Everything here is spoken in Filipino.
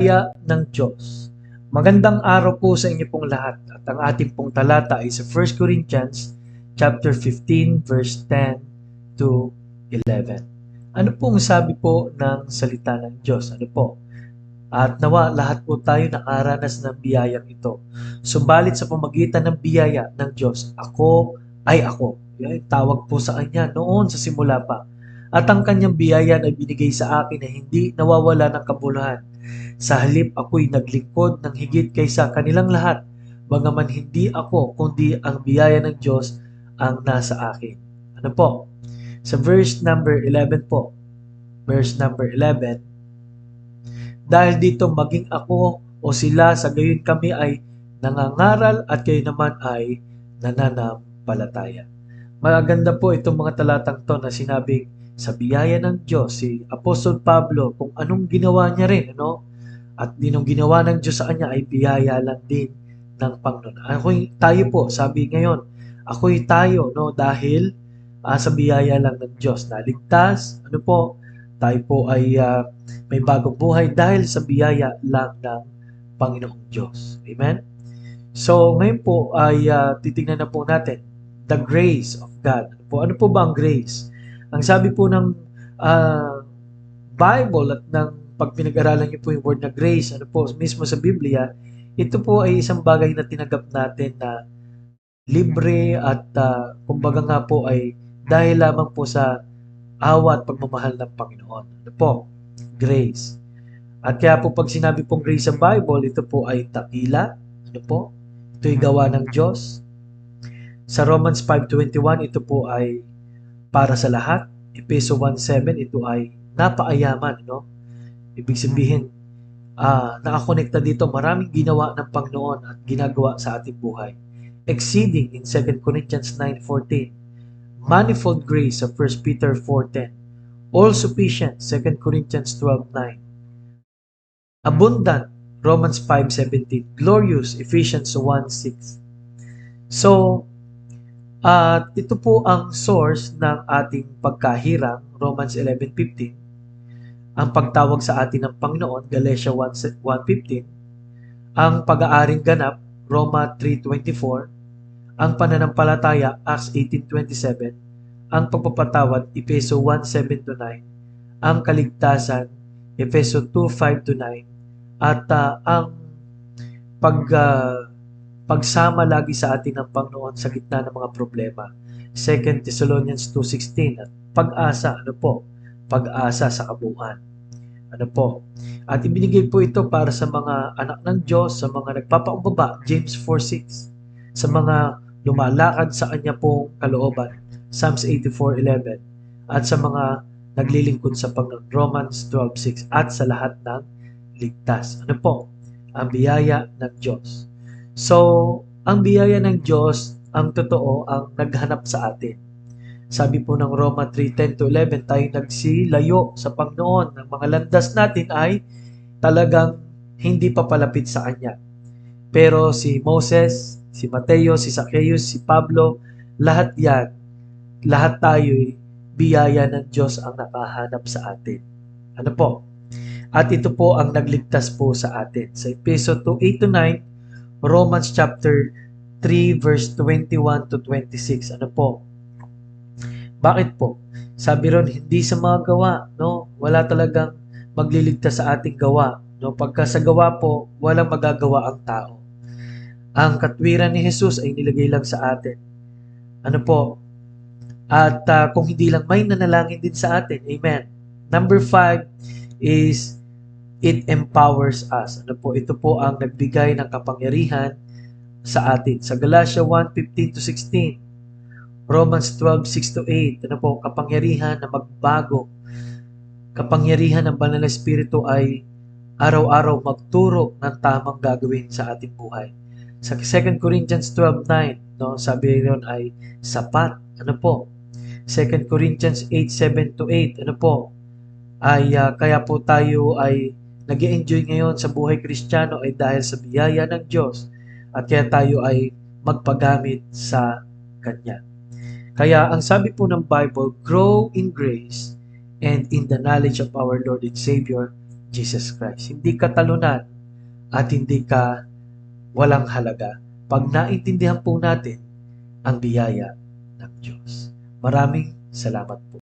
ng Diyos. Magandang araw po sa inyo pong lahat at ang ating pong talata ay sa 1 Corinthians chapter 15 verse 10 to 11. Ano pong sabi po ng salita ng Diyos? Ano po? At nawa lahat po tayo nakaranas ng biyayang ito. Subalit sa pamagitan ng biyaya ng Diyos, ako ay ako. Yan, tawag po sa Kanya noon sa simula pa. At ang Kanyang biyaya ay binigay sa akin na hindi nawawala ng kabuluhan. Sa halip ako'y naglingkod ng higit kaysa kanilang lahat, bagaman hindi ako kundi ang biyaya ng Diyos ang nasa akin. Ano po? Sa verse number 11 po. Verse number 11, dahil dito maging ako o sila sa gayon kami ay nangangaral at kayo naman ay nananampalataya. Maganda po itong mga talatang to na sinabing sa biyaya ng Diyos, si Apostol Pablo kung anong ginawa niya rin, ano? At dinong ginawa ng Diyos sa kanya ay biyaya lang din ng Panginoon. Tayo po, sabi ngayon, ako'y tayo, no? Dahil sa biyaya lang ng Diyos. Naligtas, ano po, tayo po ay may bagong buhay dahil sa biyaya lang ng Panginoong Diyos. Amen? So, ngayon po ay titingnan na po natin the grace of God. Ano po ba ang grace? Ang sabi po ng Bible at ng pag pinag-aralan niyo po yung word na grace, ano po, mismo sa Biblia, ito po ay isang bagay na tinanggap natin na libre at kumbaga nga po ay dahil lamang po sa awa at pagmamahal ng Panginoon. Ano po? Grace. At kaya po pag sinabi pong grace sa Bible, ito po ay takila. Ano po? Ito ay gawa ng Diyos. Sa Romans 5:21, ito po ay para sa lahat. Efeso 1:7, ito ay napaayaman, no? Ibig sabihin, nakakonekta dito, maraming ginawa ng Panginoon at ginagawa sa ating buhay. Exceeding in 2 Corinthians 9:14. Manifold grace sa 1 Peter 4:10. All sufficient, 2 Corinthians 12:9. Abundant, Romans 5:17. Glorious, Ephesians 1:6. So, ito po ang source ng ating pagkahirang, Romans 11:15. Ang pagtawag sa atin ng Panginoon, Galatia 1:15. Ang pag-aaring ganap, Roma 3:24. Ang pananampalataya, Acts 18:27. Ang pagpapatawad, Efeso 1:7-9. Ang kaligtasan, Efeso 2:5-9. At ang pagsama lagi sa atin ng Panginoon sa gitna ng mga problema, 2 Thessalonians 2:16. At pag-asa, ano po? Pag-asa sa kabuuan. Ano po? At ibinigay po ito para sa mga anak ng Diyos, sa mga nagpapakumbaba, James 4:6. Sa mga lumalakad sa kanya pong kalooban, Psalms 84:11. At sa mga naglilingkod sa Panginoon, Romans 12:6. At sa lahat ng ligtas. Ano po? Ang biyaya ng Diyos. So, ang biyaya ng Diyos, ang totoo, ang naghanap sa atin. Sabi po ng Roma 3:10-11, tayo nagsilayo sa Panginoon. Ang mga landas natin ay talagang hindi papalapit sa Kanya. Pero si Moses, si Mateo, si Zacchaeus, si Pablo, lahat yan, lahat tayo'y biyaya ng Diyos ang nakahanap sa atin. Ano po? At ito po ang nagligtas po sa atin. Sa Efeso 2:8-9, Romans chapter 3 verse 21-26. Ano po? Bakit po? Sabi ron, hindi sa mga gawa, no? Wala talagang magliligtas sa ating gawa, no? Pagka sa gawa po, walang magagawa ang tao. Ang katwiran ni Jesus ay nilagay lang sa atin. Ano po? At kung hindi lang, may nanalangin din sa atin. Amen. Number 5 is it empowers us. Ano po? Ito po ang nagbigay ng kapangyarihan sa atin. Sa Galatia 1:15-16, Romans 12:6-8, ano po? Kapangyarihan na magbago. Kapangyarihan ng Banal na Espiritu ay araw-araw magturo ng tamang gagawin sa ating buhay. Sa 2 Corinthians 12:9, no, sabi ron ay sapat. Ano po? 2 Corinthians 8:7-8, ano po? Ay kaya po tayo ay nag-enjoy ngayon sa buhay Kristiyano ay dahil sa biyaya ng Diyos at kaya tayo ay magpagamit sa Kanya. Kaya ang sabi po ng Bible, grow in grace and in the knowledge of our Lord and Savior, Jesus Christ. Hindi ka talunan at hindi ka walang halaga pag naintindihan po natin ang biyaya ng Diyos. Maraming salamat po.